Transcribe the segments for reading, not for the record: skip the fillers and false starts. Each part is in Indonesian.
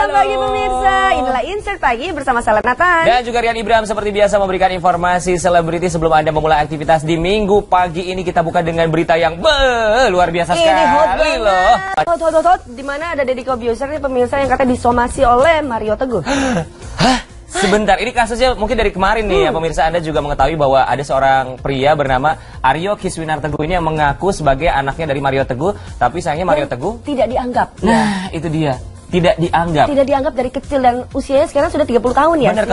Selamat pagi pemirsa, inilah Insert Pagi bersama Saleh Nathan dan juga Rian Ibrahim seperti biasa memberikan informasi selebriti sebelum Anda memulai aktivitas di minggu pagi ini. Kita buka dengan berita yang luar biasa sekali loh. Hot, dimana ada Deddy Corbuzier nih pemirsa yang katanya disomasi oleh Mario Teguh. Hah? Sebentar, ini kasusnya mungkin dari kemarin nih ya pemirsa. Anda juga mengetahui bahwa ada seorang pria bernama Aryo Kiswinar Teguh ini yang mengaku sebagai anaknya dari Mario Teguh. Tapi sayangnya Mario Teguh tidak dianggap. Nah, itu dia. Tidak dianggap. Tidak dianggap dari kecil dan usianya sekarang sudah 30 tahun ya. Benar,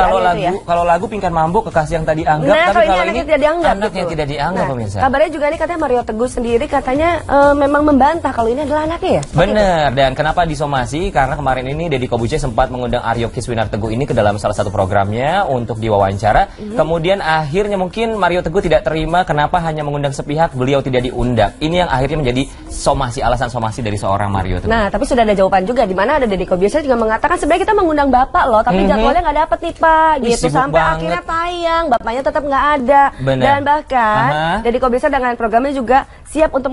kalau lagu Pingkan Mambuk kekasih yang tadi anggap, nah, tapi kalau ini tidak dianggap. Anaknya tidak dianggap pemirsa. Kabarnya juga ini katanya Mario Teguh sendiri katanya memang membantah kalau ini adalah anaknya ya. Benar, dan kenapa disomasi? Karena kemarin ini Deddy Corbuzier sempat mengundang Aryo Kiswinar Teguh ini ke dalam salah satu programnya untuk diwawancara. Kemudian akhirnya mungkin Mario Teguh tidak terima kenapa hanya mengundang sepihak, beliau tidak diundang. Ini yang akhirnya menjadi somasi, alasan somasi dari seorang Mario Teguh. Nah, tapi sudah ada jawaban juga di mana ada Deddy Corbuzier juga mengatakan sebenarnya kita mengundang Bapak loh, tapi jadwalnya nggak dapet nih Pak, gitu. Sampai akhirnya tayang, Bapaknya tetap nggak ada. Bener. Dan bahkan Deddy Corbuzier dengan programnya juga siap untuk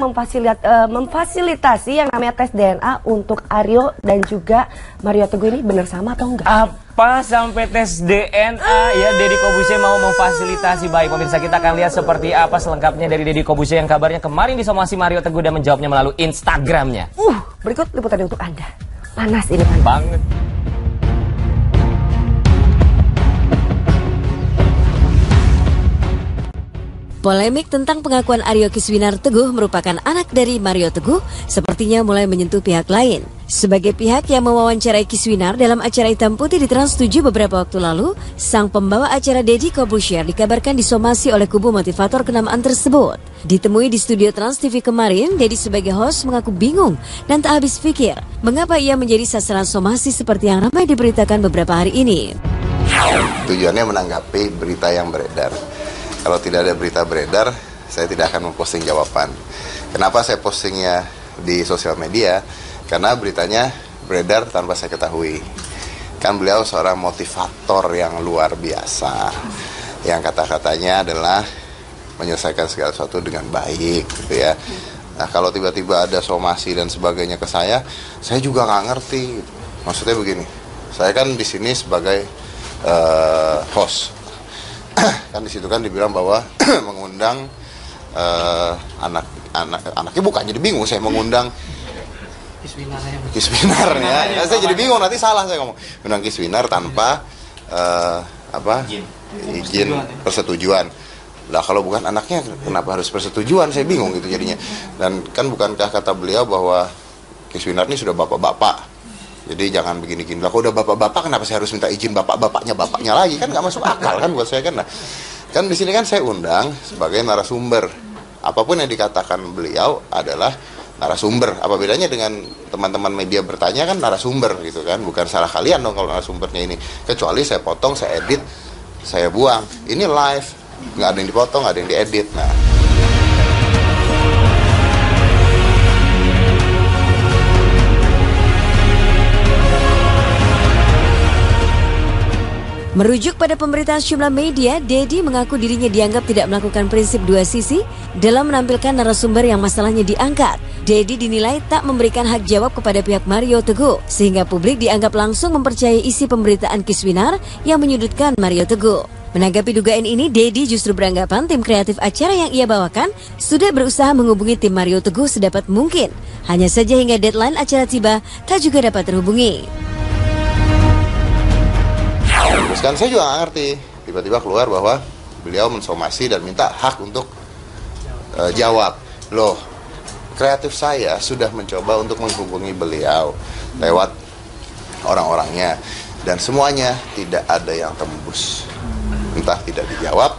memfasilitasi yang namanya tes DNA untuk Aryo dan juga Mario Teguh ini benar sama atau enggak? Apa sampai tes DNA ya Deddy Corbuzier mau memfasilitasi? Baik pemirsa, kita akan lihat seperti apa selengkapnya dari Deddy Corbuzier yang kabarnya kemarin disomasi Mario Teguh dan menjawabnya melalui Instagramnya. Berikut liputannya untuk Anda. Panas ini banget. Polemik tentang pengakuan Aryo Kiswinar Teguh merupakan anak dari Mario Teguh sepertinya mulai menyentuh pihak lain. Sebagai pihak yang mewawancarai Kiswinar dalam acara Hitam Putih di Trans 7 beberapa waktu lalu, sang pembawa acara Deddy Corbuzier dikabarkan disomasi oleh kubu motivator kenamaan tersebut. Ditemui di studio Trans TV kemarin, Deddy sebagai host mengaku bingung dan tak habis pikir mengapa ia menjadi sasaran somasi seperti yang ramai diberitakan beberapa hari ini. Tujuannya menanggapi berita yang beredar. Kalau tidak ada berita beredar, saya tidak akan memposting jawaban. Kenapa saya postingnya di sosial media? Karena beritanya beredar tanpa saya ketahui. Kan beliau seorang motivator yang luar biasa, yang kata-katanya adalah menyelesaikan segala sesuatu dengan baik, gitu ya. Nah, kalau tiba-tiba ada somasi dan sebagainya ke saya juga nggak ngerti. Maksudnya begini, saya kan di sini sebagai host. Kan di situ kan dibilang bahwa mengundang anaknya bukan, jadi bingung saya mengundang Kiswinarnya. Saya jadi bingung, nanti salah saya ngomong mengundang Kiswinar tanpa izin persetujuan. Lah kalau bukan anaknya kenapa harus persetujuan, saya bingung gitu jadinya. Dan kan bukankah kata beliau bahwa Kiswinar ini sudah bapak-bapak, jadi jangan begini-gini. Lah kalau udah bapak-bapak kenapa saya harus minta izin bapaknya lagi? Kan nggak masuk akal kan buat saya kan. Nah, kan di sini kan saya undang sebagai narasumber. Apapun yang dikatakan beliau adalah narasumber. Apa bedanya dengan teman-teman media bertanya? Kan narasumber gitu kan. Bukan salah kalian dong kalau narasumbernya ini. Kecuali saya potong, saya edit, saya buang. Ini live, nggak ada yang dipotong, nggak ada yang diedit. Nah. Merujuk pada pemberitaan sejumlah media, Deddy mengaku dirinya dianggap tidak melakukan prinsip dua sisi dalam menampilkan narasumber yang masalahnya diangkat. Deddy dinilai tak memberikan hak jawab kepada pihak Mario Teguh, sehingga publik dianggap langsung mempercayai isi pemberitaan Kiswinar yang menyudutkan Mario Teguh. Menanggapi dugaan ini, Deddy justru beranggapan tim kreatif acara yang ia bawakan sudah berusaha menghubungi tim Mario Teguh sedapat mungkin. Hanya saja hingga deadline acara tiba, tak juga dapat terhubungi. Terus kan saya juga nggak ngerti, tiba-tiba keluar bahwa beliau mensomasi dan minta hak untuk jawab. Loh, kreatif saya sudah mencoba untuk menghubungi beliau lewat orang-orangnya, dan semuanya tidak ada yang tembus. Entah tidak dijawab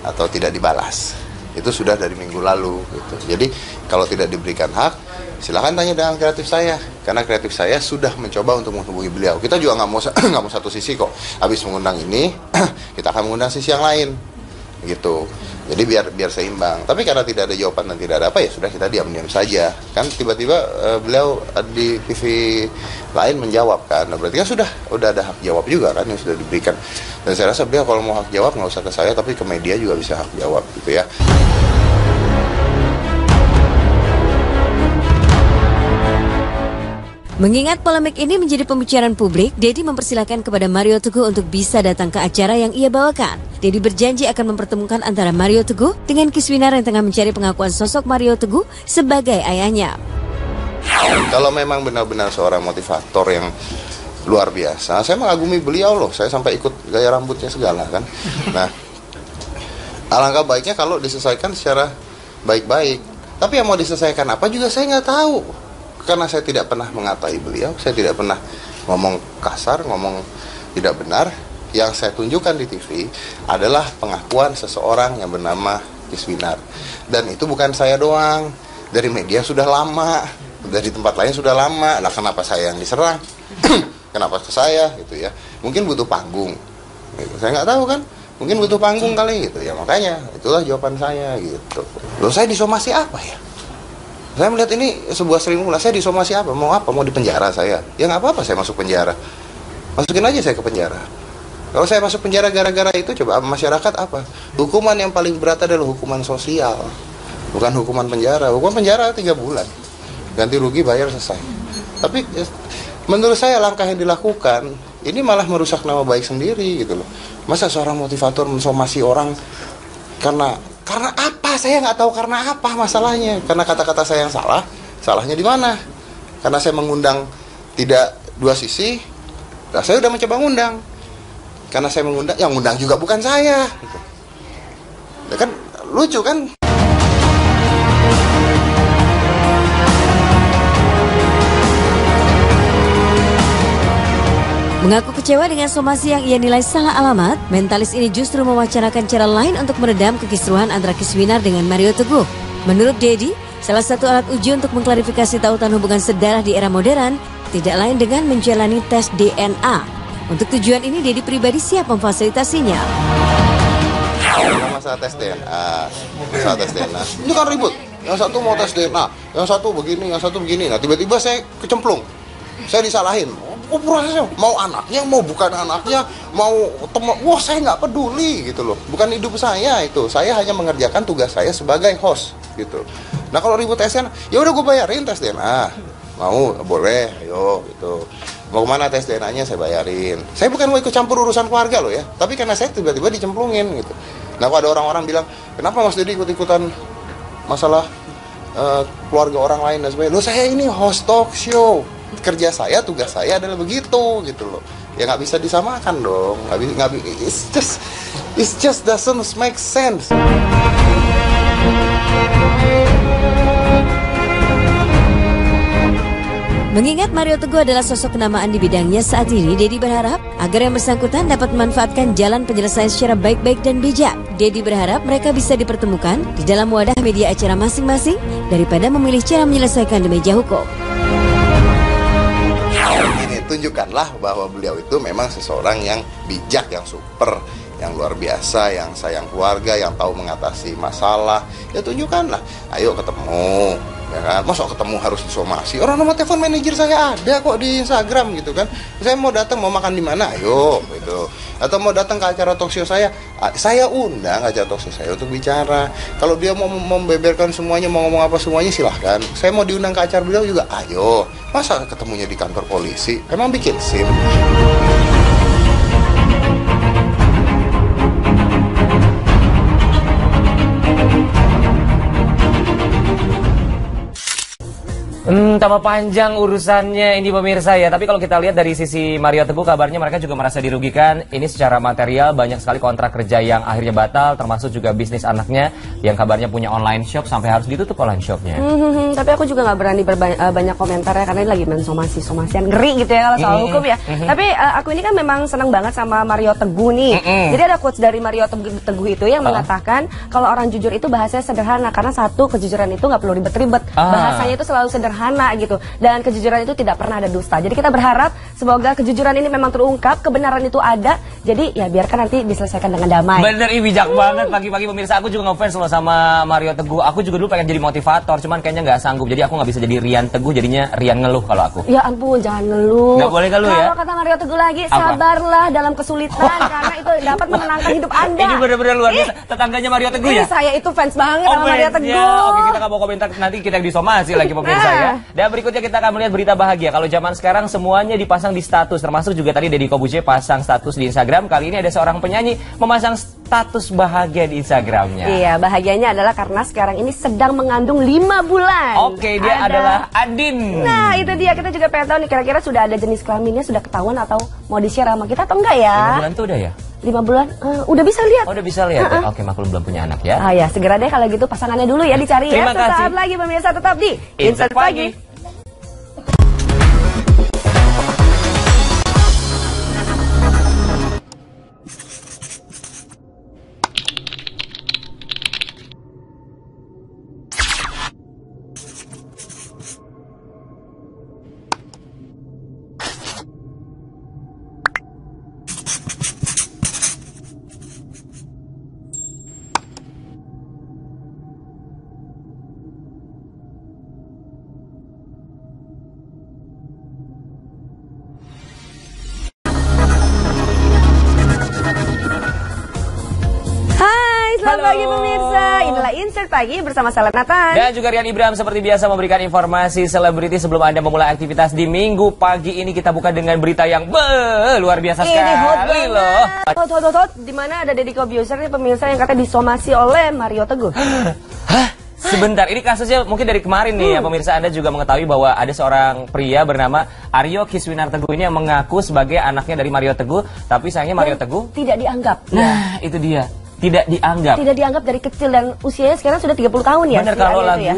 atau tidak dibalas. Itu sudah dari minggu lalu gitu. Jadi kalau tidak diberikan hak, silakan tanya dengan kreatif saya, karena kreatif saya sudah mencoba untuk menghubungi beliau. Kita juga nggak mau satu sisi kok. Habis mengundang ini, kita akan mengundang sisi yang lain, gitu. Jadi biar seimbang. Tapi karena tidak ada jawaban dan tidak ada apa, ya sudah kita diam-diam saja. Kan tiba-tiba beliau di TV lain menjawab kan. Nah, berarti kan udah ada hak jawab juga kan yang sudah diberikan. Dan saya rasa beliau kalau mau hak jawab nggak usah ke saya, tapi ke media juga bisa hak jawab gitu ya. Mengingat polemik ini menjadi pembicaraan publik, Dedi mempersilahkan kepada Mario Teguh untuk bisa datang ke acara yang ia bawakan. Dedi berjanji akan mempertemukan antara Mario Teguh dengan Kiswinar yang tengah mencari pengakuan sosok Mario Teguh sebagai ayahnya. Kalau memang benar-benar seorang motivator yang luar biasa, saya mengagumi beliau loh. Saya sampai ikut gaya rambutnya segala kan. Nah, alangkah baiknya kalau diselesaikan secara baik-baik. Tapi yang mau diselesaikan apa juga saya nggak tahu. Karena saya tidak pernah mengatai beliau, saya tidak pernah ngomong kasar, ngomong tidak benar. Yang saya tunjukkan di TV adalah pengakuan seseorang yang bernama Kiswinar. Dan itu bukan saya doang, dari media sudah lama, dari tempat lain sudah lama. Nah, kenapa saya yang diserang? Kenapa ke saya gitu ya? Mungkin butuh panggung. Gitu. Saya nggak tahu kan? Mungkin butuh panggung kali gitu ya. Makanya itulah jawaban saya gitu. Loh, saya disomasi apa ya? Saya melihat ini sebuah sering-ulang. Saya disomasi apa? Mau apa? Mau dipenjara saya? Ya nggak apa-apa saya masuk penjara. Masukin aja saya ke penjara. Kalau saya masuk penjara gara-gara itu, coba masyarakat apa? Hukuman yang paling berat adalah hukuman sosial. Bukan hukuman penjara. Hukuman penjara 3 bulan. Ganti rugi bayar selesai. Tapi menurut saya langkah yang dilakukan ini malah merusak nama baik sendiri gitu loh. Masa seorang motivator mensomasi orang karena apa? Saya nggak tahu karena apa masalahnya. Karena kata-kata saya yang salah. Salahnya di mana? Karena saya mengundang tidak dua sisi. Nah, saya udah mencoba ngundang. Karena saya mengundang, yang ngundang juga bukan saya. Gitu. Ya kan lucu kan? Mengaku kecewa dengan somasi yang ia nilai salah alamat, mentalis ini justru mewacanakan cara lain untuk meredam kekisruhan antara Kiswinar dengan Mario Teguh. Menurut Dedi, salah satu alat uji untuk mengklarifikasi tautan hubungan sedarah di era modern tidak lain dengan menjalani tes DNA. Untuk tujuan ini, Dedi pribadi siap memfasilitasinya. Masalah tes DNA, masalah tes DNA. Ini kan ribut. Yang satu mau tes DNA, yang satu begini, yang satu begini. Nah, tiba-tiba saya kecemplung. Saya disalahin. Oh, prosesnya mau anaknya, mau bukan anaknya, mau teman. Wah, saya nggak peduli gitu loh. Bukan hidup saya itu. Saya hanya mengerjakan tugas saya sebagai host gitu. Nah, kalau ribut tes DNA, ya udah gue bayarin tes DNA. Mau, boleh, ayo gitu. Mau kemana tes DNA-nya saya bayarin. Saya bukan mau ikut campur urusan keluarga loh ya. Tapi karena saya tiba-tiba dicemplungin gitu. Nah, kalau ada orang-orang bilang, kenapa Mas Dedi ikut-ikutan masalah keluarga orang lain dan sebagainya. Loh, saya ini host talk show. Kerja saya, tugas saya adalah begitu gitu loh. Ya nggak bisa disamakan dong. It just doesn't make sense. Mengingat Mario Teguh adalah sosok kenamaan di bidangnya saat ini, Dedi berharap agar yang bersangkutan dapat memanfaatkan jalan penyelesaian secara baik-baik dan bijak. Dedi berharap mereka bisa dipertemukan di dalam wadah media acara masing-masing daripada memilih cara menyelesaikan di meja hukum. Ini tunjukkanlah bahwa beliau itu memang seseorang yang bijak, yang super, yang luar biasa, yang sayang keluarga, yang tahu mengatasi masalah. Ya tunjukkanlah, ayo ketemu, ya kan? Masa ketemu harus disomasi? Orang nomor telepon manajer saya ada kok di Instagram gitu kan. Saya mau datang, mau makan di mana, ayo gitu. Atau mau datang ke acara talkshow saya undang acara talkshow saya untuk bicara. Kalau dia mau membeberkan semuanya, mau ngomong apa semuanya silahkan. Saya mau diundang ke acara beliau juga, ayo. Masa ketemunya di kantor polisi? Emang bikin SIM? Tambah panjang urusannya ini pemirsa ya. Tapi kalau kita lihat dari sisi Mario Teguh, kabarnya mereka juga merasa dirugikan. Ini secara material, banyak sekali kontrak kerja yang akhirnya batal, termasuk juga bisnis anaknya yang kabarnya punya online shop sampai harus ditutup online shopnya. Tapi aku juga nggak berani banyak komentar ya, karena ini lagi mensomasi-somasian ngeri gitu ya kalau soal hukum ya. Tapi aku ini kan memang senang banget sama Mario Teguh nih. Jadi ada quotes dari Mario Teguh itu yang mengatakan kalau orang jujur itu bahasanya sederhana, karena satu, kejujuran itu nggak perlu ribet-ribet. Bahasanya itu selalu sederhana gitu, dan kejujuran itu tidak pernah ada dusta. Jadi kita berharap semoga kejujuran ini memang terungkap, kebenaran itu ada. Jadi ya biarkan nanti diselesaikan dengan damai. Bener, bijak banget. Pagi-pagi pemirsa, aku juga ngefans loh sama Mario Teguh. Aku juga dulu pengen jadi motivator, cuman kayaknya nggak sanggup. Jadi aku nggak bisa jadi Rian Teguh, jadinya Rian Ngeluh kalau aku. Ya ampun, jangan ngeluh. Nggak boleh ngeluh ya. Kalau kata Mario Teguh lagi, sabarlah dalam kesulitan karena itu dapat menenangkan hidup Anda. Ini bener-bener luar biasa. Tetangganya Mario Teguh ya? Saya itu fans banget sama Mario Teguh. Oke, kita nggak mau komentar, nanti kita yang disomasi lagi pemirsa ya. ya. Dan berikutnya kita akan melihat berita bahagia. Kalau zaman sekarang semuanya dipasang di status, termasuk juga tadi Deddy Corbuzier pasang status di Instagram. Kali ini ada seorang penyanyi memasang status bahagia di Instagramnya. Iya, bahagianya adalah karena sekarang ini sedang mengandung 5 bulan. Oke, dia adalah Adin. Nah, itu dia. Kita juga pengen tahu nih, kira-kira sudah ada jenis kelaminnya, sudah ketahuan atau mau di-share sama kita atau enggak ya? 5 bulan tuh udah ya? 5 bulan, udah bisa lihat. Oh, udah bisa lihat ya? Oke, maklum belum punya anak ya. Ah ya, segera deh kalau gitu pasangannya dulu ya dicari ya. Terima kasih. Sesaat lagi pemirsa tetap di Insert Pagi. Selamat pagi pemirsa, inilah Insert Pagi bersama Saleh Nathan. Dan juga Rian Ibrahim seperti biasa memberikan informasi selebriti sebelum Anda memulai aktivitas di minggu pagi ini. Kita buka dengan berita yang luar biasa sekali loh. Hot, di mana ada Deddy Corbuzier nih pemirsa yang katanya disomasi oleh Mario Teguh. Hah? Sebentar, ini kasusnya mungkin dari kemarin nih ya pemirsa. Anda juga mengetahui bahwa ada seorang pria bernama Aryo Kiswinar Teguh ini yang mengaku sebagai anaknya dari Mario Teguh. Tapi sayangnya Mario Teguh tidak dianggap. Nah, itu dia. Tidak dianggap. Tidak dianggap dari kecil dan usianya sekarang sudah 30 tahun ya. Benar,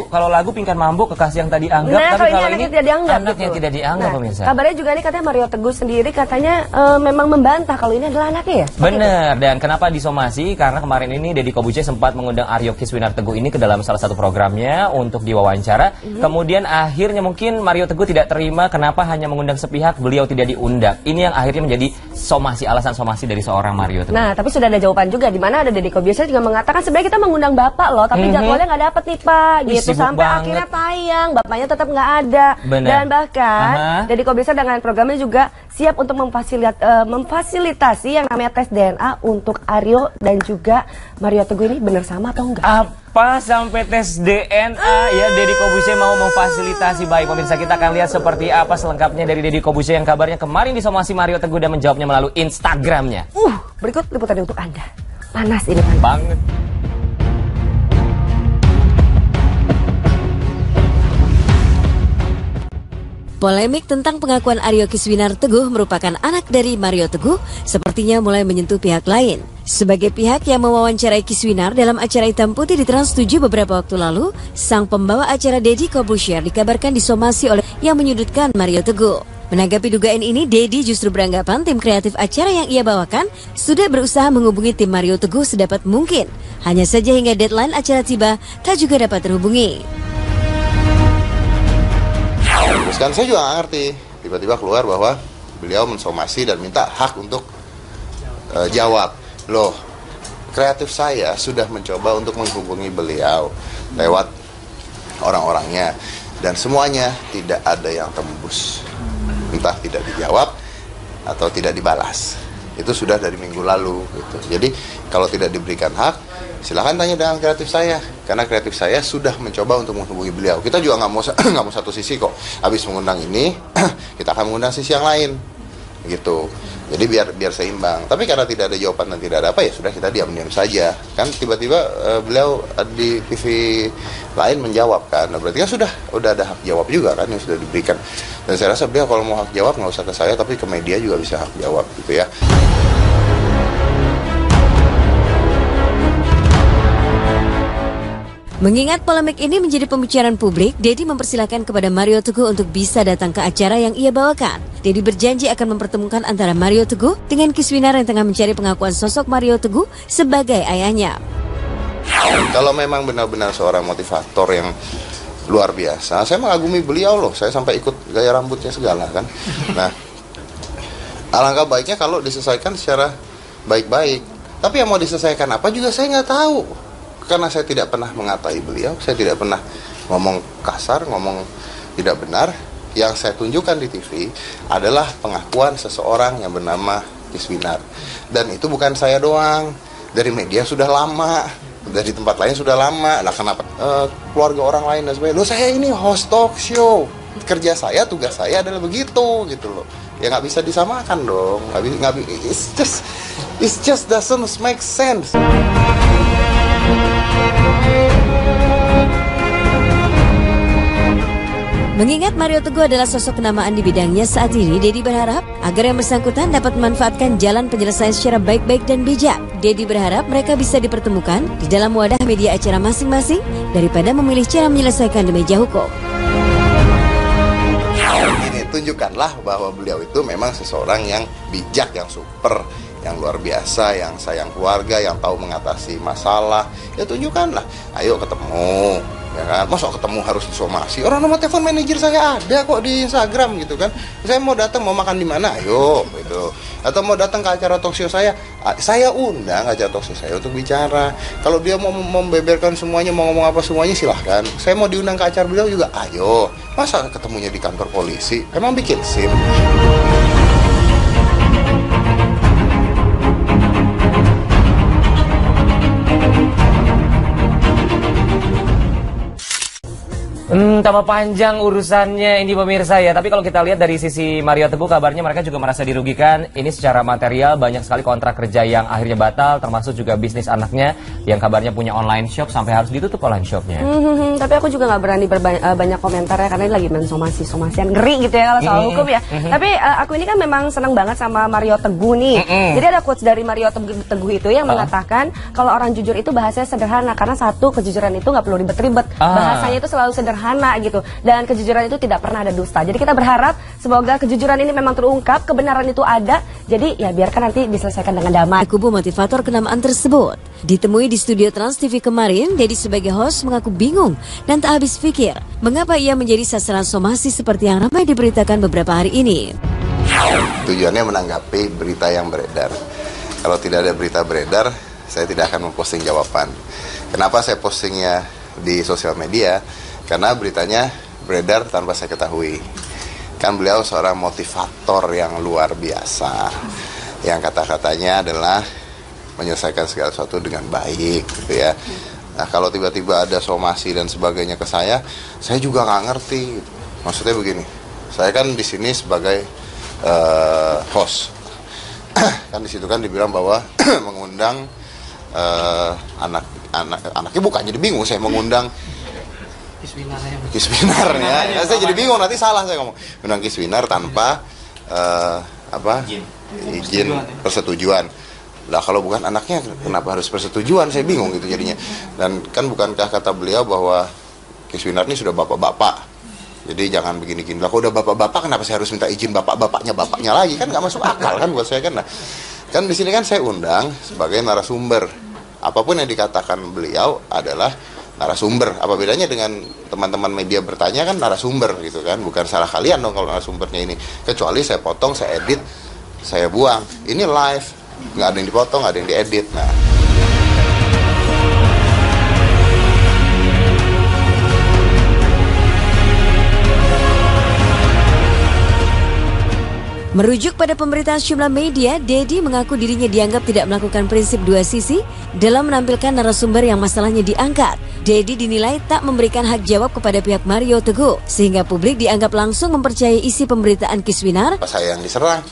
kalau lagu Pingkan Mambo kekasih yang tadi anggap, nah, tapi kalau ini tidak dianggap. Anaknya tidak dianggap pemirsa. Kabarnya juga ini katanya Mario Teguh sendiri katanya memang membantah kalau ini adalah anaknya ya. Benar, dan kenapa disomasi? Karena kemarin ini Deddy Corbuzier sempat mengundang Aryo Kiswinar Teguh ini ke dalam salah satu programnya untuk diwawancara. Kemudian akhirnya mungkin Mario Teguh tidak terima kenapa hanya mengundang sepihak, beliau tidak diundang. Ini yang akhirnya menjadi somasi, alasan somasi dari seorang Mario Teguh. Nah, tapi sudah ada jawaban juga di mana ada Deddy Corbuzier juga mengatakan sebenarnya kita mengundang bapak loh, tapi jadwalnya nggak dapet nih pak, gitu sampai akhirnya tayang, bapaknya tetap nggak ada. Bener. Dan bahkan Deddy Corbuzier dengan programnya juga siap untuk memfasilitasi yang namanya tes DNA untuk Aryo dan juga Mario Teguh ini benar sama atau enggak? Apa sampai tes DNA ya Deddy Corbuzier mau memfasilitasi? Baik pemirsa, kita akan lihat seperti apa selengkapnya dari Deddy Corbuzier yang kabarnya kemarin disomasi Mario Teguh dan menjawabnya melalui Instagramnya. Berikut liputannya untuk Anda. Panas ini banget. Polemik tentang pengakuan Aryo Kiswinar Teguh merupakan anak dari Mario Teguh sepertinya mulai menyentuh pihak lain. Sebagai pihak yang mewawancarai Kiswinar dalam acara Hitam Putih di Trans 7 beberapa waktu lalu, sang pembawa acara Deddy Corbuzier dikabarkan disomasi oleh yang menyudutkan Mario Teguh. Menanggapi dugaan ini, Deddy justru beranggapan tim kreatif acara yang ia bawakan sudah berusaha menghubungi tim Mario Teguh sedapat mungkin. Hanya saja hingga deadline acara tiba, tak juga dapat terhubungi. Terus kan saya juga nggak ngerti, tiba-tiba keluar bahwa beliau mensomasi dan minta hak untuk jawab. Loh, kreatif saya sudah mencoba untuk menghubungi beliau lewat orang-orangnya dan semuanya tidak ada yang tembus. Entah tidak dijawab atau tidak dibalas. Itu sudah dari minggu lalu gitu. Jadi kalau tidak diberikan hak, silakan tanya dengan kreatif saya, karena kreatif saya sudah mencoba untuk menghubungi beliau. Kita juga nggak mau satu sisi kok. Habis mengundang ini, kita akan mengundang sisi yang lain, gitu. Jadi biar seimbang. Tapi karena tidak ada jawaban dan tidak ada apa, ya sudah kita diam-diam saja. Kan tiba-tiba beliau di TV lain menjawab kan. Nah, berarti kan udah ada hak jawab juga kan yang sudah diberikan. Dan saya rasa beliau kalau mau hak jawab nggak usah ke saya, tapi ke media juga bisa hak jawab gitu ya. Mengingat polemik ini menjadi pembicaraan publik, Deddy mempersilahkan kepada Mario Teguh untuk bisa datang ke acara yang ia bawakan. Deddy berjanji akan mempertemukan antara Mario Teguh dengan Kiswinar yang tengah mencari pengakuan sosok Mario Teguh sebagai ayahnya. Kalau memang benar-benar seorang motivator yang luar biasa, saya mengagumi beliau loh. Saya sampai ikut gaya rambutnya segala kan. Nah, alangkah baiknya kalau diselesaikan secara baik-baik. Tapi yang mau diselesaikan apa juga saya nggak tahu. Karena saya tidak pernah mengatai beliau, saya tidak pernah ngomong kasar, ngomong tidak benar. Yang saya tunjukkan di TV adalah pengakuan seseorang yang bernama Kiswinar. Dan itu bukan saya doang, dari media sudah lama. Udah di tempat lain sudah lama. Lah kenapa keluarga orang lain dan sebagainya? Loh, saya ini host talk show. Kerja saya, tugas saya adalah begitu gitu loh. Ya nggak bisa disamakan dong. It's just doesn't make sense. Mengingat Mario Teguh adalah sosok kenamaan di bidangnya saat ini, Dedi berharap agar yang bersangkutan dapat memanfaatkan jalan penyelesaian secara baik-baik dan bijak. Dedi berharap mereka bisa dipertemukan di dalam wadah media acara masing-masing daripada memilih cara menyelesaikan di meja hukum. Ini tunjukkanlah bahwa beliau itu memang seseorang yang bijak, yang super, yang luar biasa, yang sayang keluarga, yang tahu mengatasi masalah. Ya tunjukkanlah, ayo ketemu. Ya kan, masa ketemu harus disomasi? Orang nomor telepon manajer saya ada kok di Instagram gitu kan. Saya mau datang, mau makan di mana? Ayo gitu. Atau mau datang ke acara talkshow saya undang acara talkshow saya untuk bicara. Kalau dia mau membeberkan semuanya, mau ngomong apa semuanya silahkan. Saya mau diundang ke acara beliau juga, ayo. Masa ketemunya di kantor polisi? Emang bikin SIM? Tambah panjang urusannya ini pemirsa ya. Tapi kalau kita lihat dari sisi Mario Teguh, kabarnya mereka juga merasa dirugikan. Ini secara material banyak sekali kontrak kerja yang akhirnya batal, termasuk juga bisnis anaknya yang kabarnya punya online shop sampai harus ditutup online shopnya. Tapi aku juga nggak berani banyak komentar ya, karena ini lagi mensomasi-somasian ngeri gitu ya kalau soal hukum ya. Tapi aku ini kan memang senang banget sama Mario Teguh nih. Jadi ada quotes dari Mario Teguh itu yang mengatakan kalau orang jujur itu bahasanya sederhana, karena satu, kejujuran itu nggak perlu ribet-ribet. Bahasanya itu selalu sederhana gitu, dan kejujuran itu tidak pernah ada dusta. Jadi kita berharap semoga kejujuran ini memang terungkap, kebenaran itu ada. Jadi ya biarkan nanti diselesaikan dengan damai. Kubu motivator kenamaan tersebut ditemui di studio Trans TV kemarin, Dedi sebagai host mengaku bingung dan tak habis pikir mengapa ia menjadi sasaran somasi seperti yang ramai diberitakan beberapa hari ini. Tujuannya menanggapi berita yang beredar. Kalau tidak ada berita beredar, saya tidak akan memposting jawaban. Kenapa saya postingnya di sosial media? Karena beritanya beredar tanpa saya ketahui. Kan beliau seorang motivator yang luar biasa, yang kata-katanya adalah menyelesaikan segala sesuatu dengan baik gitu ya. Nah kalau tiba-tiba ada somasi dan sebagainya ke saya juga nggak ngerti. Maksudnya begini, saya kan di sini sebagai host. Kan di situ kan dibilang bahwa mengundang anaknya, bukan, jadi bingung saya mengundang Kiswinar ya. Saya jadi bingung, nanti salah saya ngomong. Undang Kiswinar tanpa izin persetujuan. Lah kalau bukan anaknya kenapa harus persetujuan? Saya bingung gitu jadinya. Dan kan bukankah kata beliau bahwa Kiswinar ini sudah bapak-bapak. Jadi jangan begini-gini. Lah kalau udah bapak-bapak kenapa saya harus minta izin bapaknya lagi? Kan nggak masuk akal kan buat saya kan. Nah, kan di sini kan saya undang sebagai narasumber. Apapun yang dikatakan beliau adalah narasumber. Apa bedanya dengan teman-teman media bertanya? Kan narasumber gitu kan, bukan salah kalian dong kalau narasumbernya ini. Kecuali saya potong, saya edit, saya buang. Ini live, nggak ada yang dipotong, nggak ada yang diedit. Nah, Merujuk pada pemberitaan sejumlah media, Dedi mengaku dirinya dianggap tidak melakukan prinsip dua sisi dalam menampilkan narasumber yang masalahnya diangkat. Dedi dinilai tak memberikan hak jawab kepada pihak Mario Teguh, sehingga publik dianggap langsung mempercayai isi pemberitaan Kiswinar. Saya yang diserang,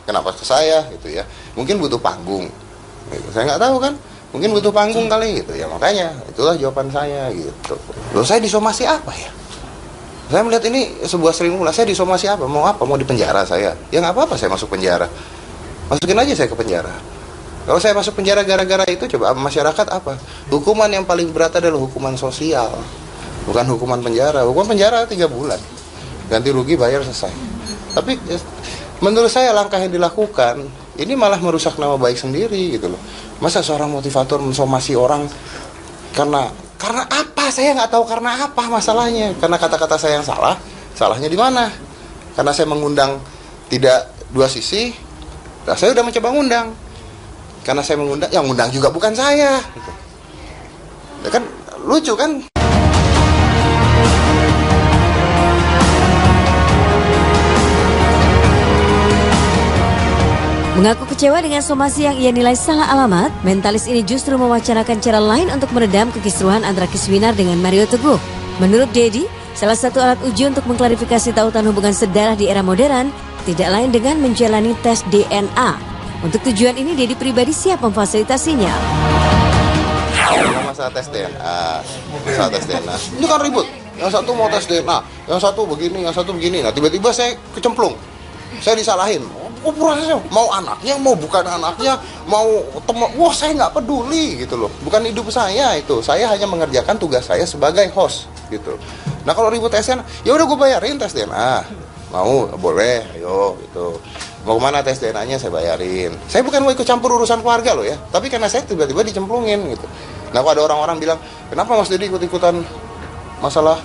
kenapa ke saya gitu ya? Mungkin butuh panggung, gitu. Saya nggak tahu kan? Mungkin butuh panggung kali gitu ya, makanya itulah jawaban saya gitu. Loh, saya disomasi apa ya? Saya melihat ini sebuah srimula, saya disomasi apa? Mau apa? Mau dipenjara saya? Ya nggak apa-apa saya masuk penjara. Masukin aja saya ke penjara. Kalau saya masuk penjara gara-gara itu, coba masyarakat apa? Hukuman yang paling berat adalah hukuman sosial. Bukan hukuman penjara. Hukuman penjara 3 bulan. Ganti rugi, bayar, selesai. Tapi menurut saya langkah yang dilakukan, ini malah merusak nama baik sendiri gitu loh. Masa seorang motivator mensomasi orang karena apa? Saya nggak tahu karena apa masalahnya. Karena kata-kata saya yang salah. Salahnya di mana? Karena saya mengundang tidak dua sisi. Nah, saya udah mencoba ngundang. Karena saya mengundang, yang ngundang juga bukan saya. Ya kan lucu kan? Mengaku kecewa dengan somasi yang ia nilai salah alamat, mentalis ini justru mewacanakan cara lain untuk meredam kekisruhan antara Kiswinar dengan Mario Teguh. Menurut Dedi, salah satu alat uji untuk mengklarifikasi tautan hubungan sedarah di era modern tidak lain dengan menjalani tes DNA. Untuk tujuan ini, Dedi pribadi siap memfasilitasinya. Masalah tes DNA, ini kan ribut. Yang satu mau tes DNA, yang satu begini, yang satu begini. Nah tiba-tiba saya kecemplung, saya disalahin. Oh prosesnya, mau anaknya, mau bukan anaknya, mau teman, wah saya nggak peduli gitu loh. Bukan hidup saya itu, saya hanya mengerjakan tugas saya sebagai host gitu. Nah kalau ribut tes DNA, ya udah gue bayarin tes DNA. Mau, boleh, ayo gitu. Mau kemana tes DNA-nya saya bayarin. Saya bukan mau ikut campur urusan keluarga loh ya, tapi karena saya tiba-tiba dicemplungin gitu. Nah kalau ada orang-orang bilang, kenapa Mas Dedi ikut-ikutan masalah